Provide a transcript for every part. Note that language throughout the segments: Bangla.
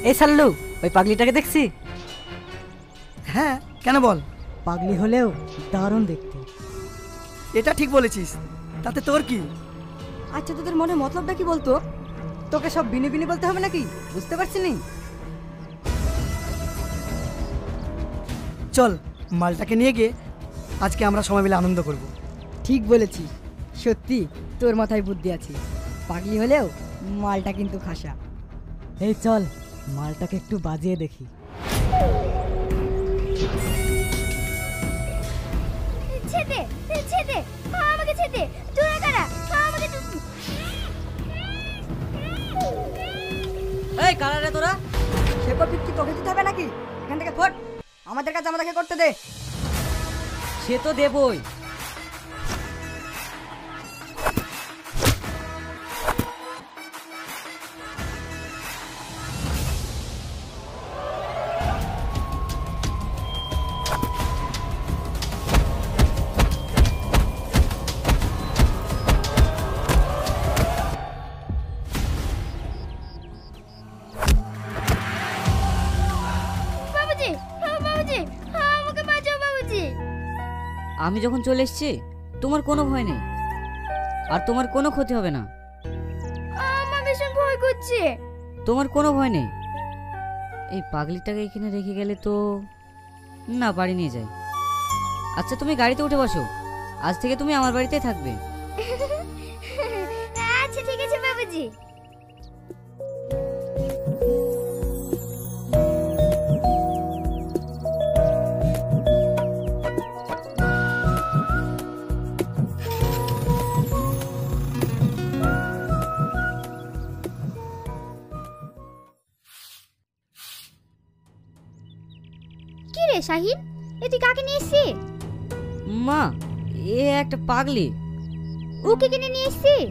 এই সাল্লু, ওই পাগলিটাকে দেখছি? হ্যাঁ, কেন বল? পাগলি হলেও দারুণ দেখতে। এটা ঠিক বলেছিস, তাতে তোর কি? আচ্ছা, তোদের মনে মতলবটা কি বলতো? তোকে সব বিনে বিনে বলতে হবে নাকি? বুঝতে পারছি নি। চল মালটাকে নিয়ে গিয়ে আজকে আমরা সবাই মিলে আনন্দ করব। ঠিক বলেছিস, সত্যি তোর মাথায় বুদ্ধি আছে। পাগলি হলেও মালটা কিন্তু খাসা। এই চল মালটাকে একটু বাজিয়ে দেখি। ছেদে ছেদে, আমাকে ছেদে, তোরা কারা? আমাকে এই কারা রে তোরা? শেকড় পিটকি তোকে দিতে হবে নাকি? এখান থেকে ফট, আমাদের কাছে আমাদেরকে করতে দে। সে তো দেবই। আমি যখন চলে এসেছি তোমার কোনো ভয় নেই, আর তোমার কোনো ক্ষতি হবে না। আমার ভীষণ ভয় করছে। তোমার কোনো ভয় নেই। এই পাগলিটাকে এখানে রেখে গেলে তো না, বাড়ি নিয়ে যাই। আচ্ছা তুমি গাড়িতে উঠে বসো, আজ থেকে তুমি আমার বাড়িতেই থাকবে। আচ্ছা ঠিক আছে বাবুজি। কি রে শাহিন, এ তুই কাকে নিয়ে এসেছিস? মা, এ একটা পাগলি। ওকে কিনে নিয়ে এসেছিস?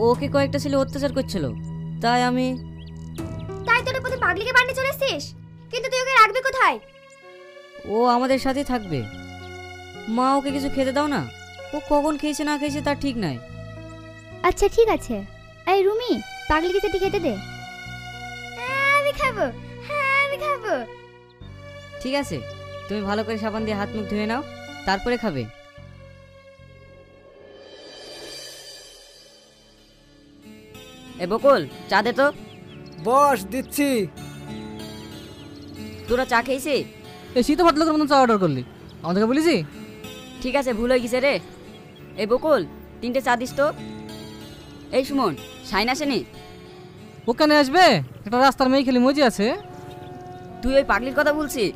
ওকে কয়েকটা ছেলে অত্যাচার করছিল, তাই আমি। তাই তোর প্রতি পাগলিকে বাড়ি চলে এসেছিস? কিন্তু তুই ওকে রাখবি কোথায়? ও আমাদের সাথেই থাকবে। মা, ওকে কিছু খেতে দাও না। ও কখন খেয়েছে না খেয়েছে তার ঠিক নাই। আচ্ছা ঠিক আছে। এই রুমি, পাগলিকে সেটি খেতে দে। আমি খাবো, হ্যাঁ আমি খাবো। ঠিক আছে, তুমি ভালো করে সাবান দিয়ে হাত মুখ ধুয়ে নাও, তারপরে খাবে। এ বকুল, চা দে তো। বস, দিচ্ছি। তোরা চা খেয়েছি? এই শীত ভাত লোকের মতন চা অর্ডার করলি, আমাদেরকে বলেছি? ঠিক আছে, ভুল হয়ে গেছে রে। এই বকুল, 3টে চা দিস তো। এই সুমন, শাইন আসেনি? ওখানে আসবে, একটা রাস্তার মেয়ে খেলি মজি আছে। তুই ওই পাগলির কথা বলছিস?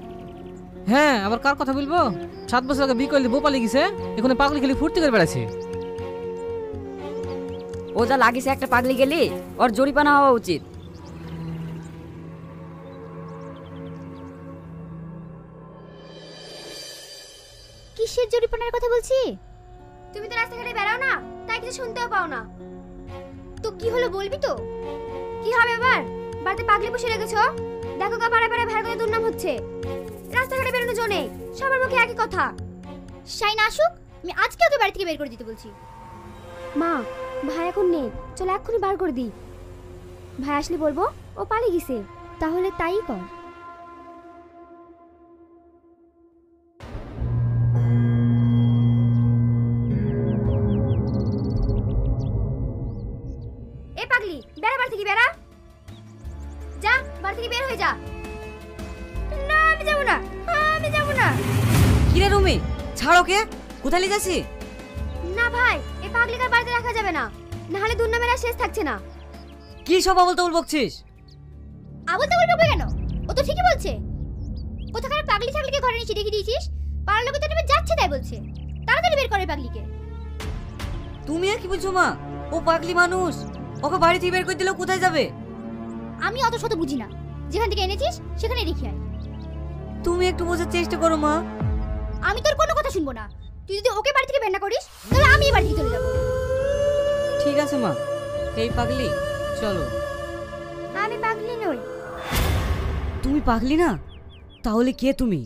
হ্যাঁ, আবার কার কথা বলবো? 7 বছর আগে বিয়ে করলে বউ পালিয়ে গেছে, এখন পাগলি খেলি ফুর্তি করে বেড়াচ্ছে। ও যা লাগিছে একটা পাগলি গেলি, ওর জরিপানা হওয়া উচিত। কিসের জরিপানার কথা বলছি? তুমি তো রাস্তাঘাটে বেরাও না, তাই কিছু শুনতেও পাও না। তো কি হলো বলবি তো? কি হবে এবার? বাড়িতে পাগলি বসে রেখেছো? দেখো গা, পাড়ায় পাড়ায় ভাই করে দুর্নাম হচ্ছে। রাস্তাঘাটে বেরোনো জনে সবার মুখে একই কথা। শাইন আসুক, আমি আজকে ওকে বাড়ি থেকে বের করে দিতে বলছি। মা, ভাই এখন নেই, চলো এক্ষুনি বার করে দিই। ভাই আসলে বলবো ও পালিয়ে গেছে, তাহলে তাই কর। এ পাগলি, বেড়া বাড়ি থেকে বেড়া। যা, বাড়ি থেকে বের হয়ে যা। না আমি যাবো না, আমি যাবো না। কিরে রুমি, ছাড় ওকে। কোথায় নিয়ে যাচ্ছি? না ভাই, এই পাগলিকে আর বাড়িতে রাখা যাবে না, নাহলে দুর্নামের আর শেষ থাকছে না। কি সব আবল তাবল বকছিস? আবল তাবল বকবে কেন? ও তো ঠিকই বলছে। কোথাকার পাগলি ছাগলিকে ঘরে নিয়ে রেখে দিয়েছিস? পাড়ার লোকে তো নেমে যাচ্ছে তাই বলছে। তাড়াতাড়ি বের করে পাগলিকে। তুমি আর কি বলছো মা? ও পাগলি মানুষ, ওকে বাড়ি থেকে বের করে দিলে কোথায় যাবে? আমি অত শত বুঝি না, যেখান থেকে এনেছিস সেখানে রেখে আয়। তুমি একটু বোঝার চেষ্টা করো মা। আমি তোর কোনো কথা শুনবো না। তুই যদি ওকে বাড়ি থেকে বের না করিস, তাহলে আমি এই বাড়ি থেকে চলে যাবো। ঠিক আছে মা। এই পাগলি, চলো। আমি পাগলি নই। তুমি পাগলি না? তাহলে কে তুমি?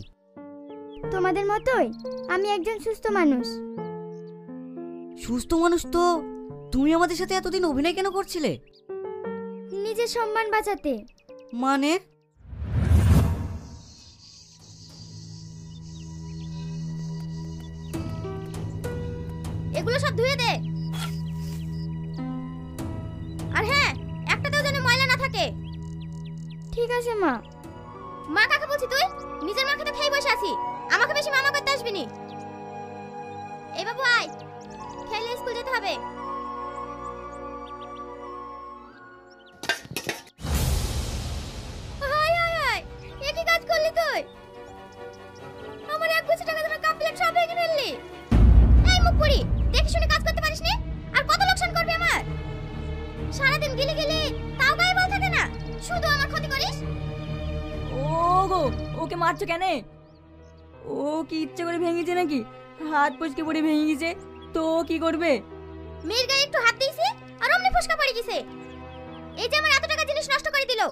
তোমাদের মতোই আমি একজন সুস্থ মানুষ। সুস্থ মানুষ তো তুমি আমাদের সাথে এতদিন অভিনয় কেন করছিলে? নিজের নিজের সম্মান বাঁচাতে। মানে? এগুলো সব ধুয়ে দে। আর হ্যাঁ, একটাতেও যেন ময়লা না থাকে। ঠিক আছে মা। মা কাকে বলছি তুই? নিজের মাকে তো খেয়ে বসে আছি, আমাকে বেশি মামা করতে আসবি নি। এই বাবু আয়, খেলে স্কুল যেতে হবে। হায় হায় হায়, এ কি কাজ করলি তুই? আমার 1 কোটি টাকা ধরে কাপ প্লেট সব ভেঙে ফেললি। এই মুখ পুরি, দেখে শুনে কাজ করতে পারিস নি? আর কত লোকসান করবি আমার? সারাদিন গিলি গিলি তাও গায়ে বল থাকে না, শুধু আমার ক্ষতি করিস। ওগো, ওকে মারছো কেন? ও কি ইচ্ছে করে ভেঙেছে নাকি? হাত পচকে পড়ে ভেঙে গেছে তো কি করবে? মেয়ের গায়ে একটু হাত দিয়েছি আর অমনি ফসকা পড়ে গেছে। এই যে আমার এত টাকা জিনিস নষ্ট করে দিল,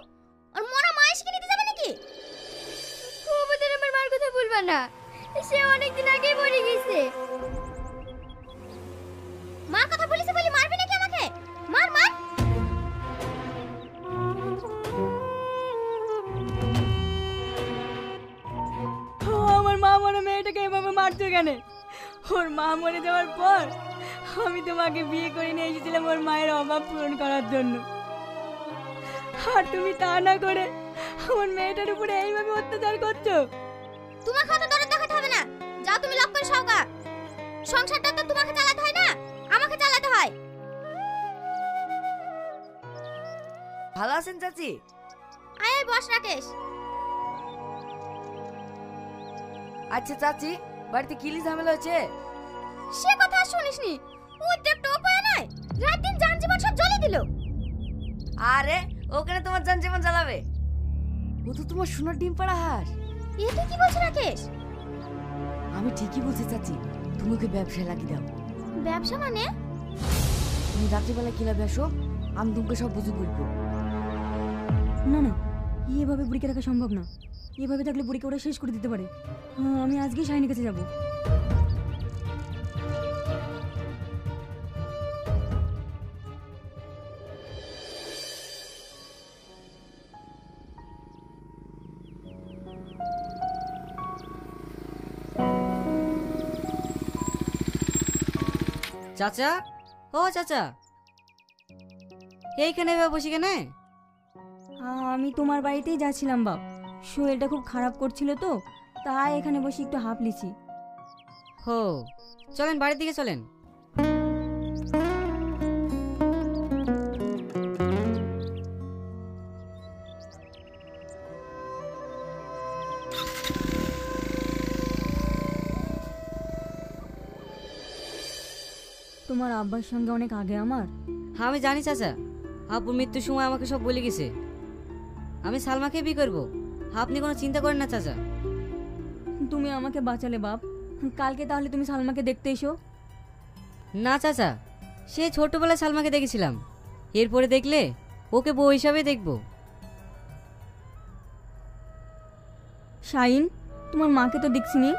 আর মরা মা এসে নিতে যাবে নাকি? ওদের আমার মার কথা বলবা না, সে অনেক দিন আগেই মরে গেছে। মার কথা বলিস বলি মারবি নাকি আমাকে? মার মার। আমার মা মরে মেয়েটাকে এভাবে মারছো কেন? ওর মা মরে যাওয়ার পর আমি তোমাকে বিয়ে করে নিয়ে এসেছিলাম ওর মায়ের অভাব পূরণ করার জন্য, আর তুমি তা না করে আমার মেয়েটার উপরে এইভাবে অত্যাচার করছো। তোমাকে অত দরদ দেখাতে হবে না, যাও তুমি লক করে সওগা। সংসারটা তো তোমাকে চালাতে হয় না, আমাকে চালাতে হয়। ভালো আছেন চাচি? আয় আয় বস রাকেশ। আচ্ছা চাচি, বাড়িতে কি ঝামেলা হয়েছে? সে কথা আর শুনিসনি, ওই তো একটা উপায় নাই, রাত দিন জান জীবন সব জ্বলিয়ে দিল। আরে ওখানে তোমার জান জীবন জ্বালাবে? ও তো তোমার সোনার ডিম পাড়া হাঁস। এ তুই কি বলছিস রাকেশ? আমি ঠিকই বলছি চাচি, তুমি ওকে ব্যবসায় লাগিয়ে দাও। ব্যবসা মানে? তুমি রাত্রিবেলা কিলাবে আসো, আমি তোমাকে সব বুঝে বলবো। না না, এভাবে বুড়িকে রাখা সম্ভব না। এভাবে থাকলে বুড়িকে ওরা শেষ করে দিতে পারে। আমি আজকেই শাহিনের কাছে যাব। চাচা, ও চাচা, এইখানে এভাবে বসে কেন? আমি তোমার বাড়িতেই যাচ্ছিলাম বাপ, শরীরটা খুব খারাপ করছিল তো, তাই এখানে বসে একটু হাঁপ লিছি। হো, চলেন বাড়ির দিকে চলেন। তোমার আব্বার সঙ্গে অনেক আগে আমার। হ্যাঁ আমি জানি চাচা, আপুর মৃত্যুর সময় আমাকে সব বলে গেছে। আমি সালমাকে বিয়ে করবো, আপনি কোনো চিন্তা করেন না চাচা। তুমি আমাকে বাঁচালে বাপ, কালকে তাহলে তুমি সালমাকে দেখতে এসো। না চাচা, সে ছোটবেলায় সালমাকে দেখেছিলাম, এরপরে দেখলে ওকে বউ হিসাবে দেখবো। শাহিন, তোমার মাকে তো দেখছিনি,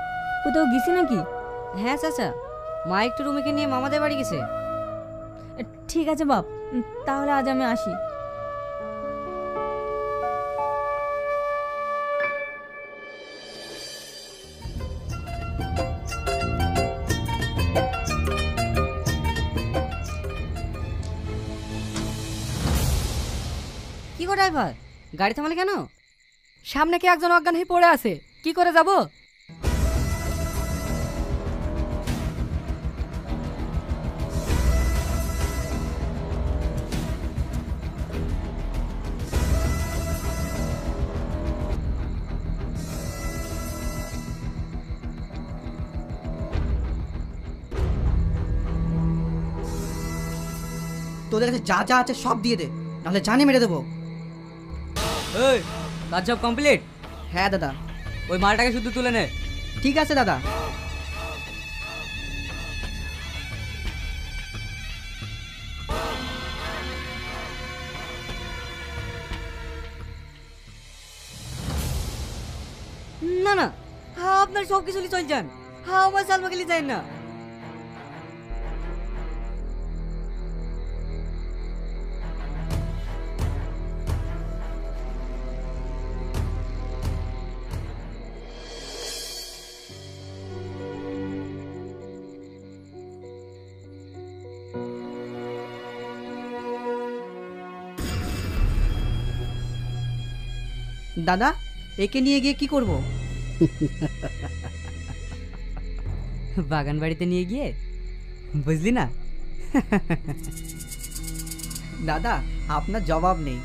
কোথাও গেছে নাকি? হ্যাঁ চাচা, মা একটু রুমিকে নিয়ে মামাদের বাড়ি গেছে। ঠিক আছে বাপ, তাহলে আজ আমি আসি। কি গো ড্রাইভার, গাড়ি থামালে কেন? সামনে কি একজন অজ্ঞান হয়ে পড়ে আছে, কি করে যাব? তোদের কাছে যা যা আছে সব দিয়ে দে, নাহলে জানি মেরে দেবো। এই কাজ সব কমপ্লিট? হ্যাঁ দাদা। ওই মালটাকে শুধু তুলে নে। ঠিক আছে দাদা। না না, হ্যাঁ আপনার সব কিছু চল যান, হ্যাঁ আমার সালমাকে নিয়ে যায় না। দাদা একে নিয়ে গিয়ে কি করব? বাগান বাড়িতে নিয়ে গিয়ে, বুঝলি না? দাদা আপনার জবাব নেই।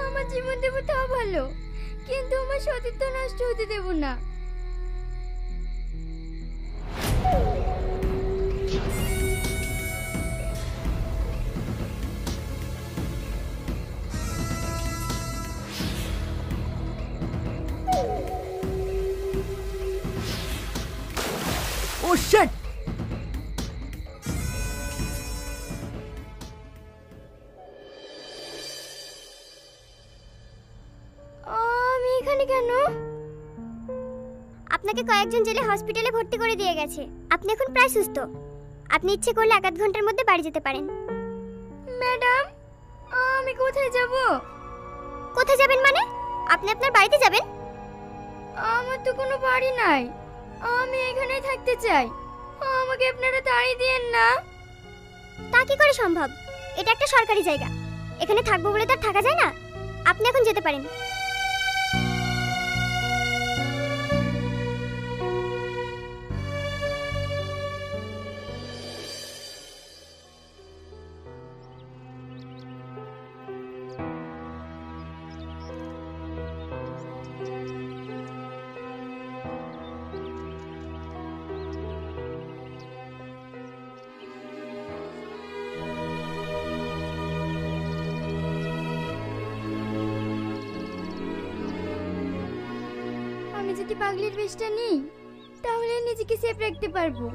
আমার জীবন দেবো তাও ভালো, কিন্তু আমার সতীত্ব নষ্ট হতে দেব না। ও শিট! আমি এখানে কেন? আপনাকে কয়েকজন জেলে হসপিটালে ভর্তি করে দিয়ে গেছে। আপনি এখন প্রায় সুস্থ। আপনি ইচ্ছে করলে 1-8 ঘন্টার মধ্যে বাড়ি যেতে পারেন। ম্যাডাম, আমি কোথায় যাব? কোথায় যাবেন মানে? আপনি আপনার বাড়িতে যাবেন? আমার তো কোনো বাড়ি নাই, আমি এখানেই থাকতে চাই। আমাকে আপনারা তাড়িয়ে দিয়েন না। তা কি করে সম্ভব? এটা একটা সরকারি জায়গা, এখানে থাকবো বলে তো আর থাকা যায় না। আপনি এখন যেতে পারেন। আমি যদি পাগলির বেশটা নিই তাহলে নিজেকে সেফ রাখতে পারবো।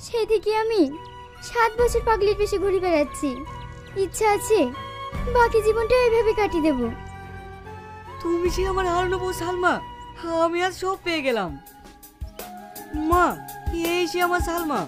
সেদিকে আমি 7 বছর পাগলির বেশে ঘুরে বেড়াচ্ছি। ইচ্ছা আছে বাকি জীবনটা এইভাবে কাটিয়ে দেবো। তুমি সে আমার হারানো বউ সালমা। আমি আজ সব পেয়ে গেলাম। মা, এই সে আমার সালমা।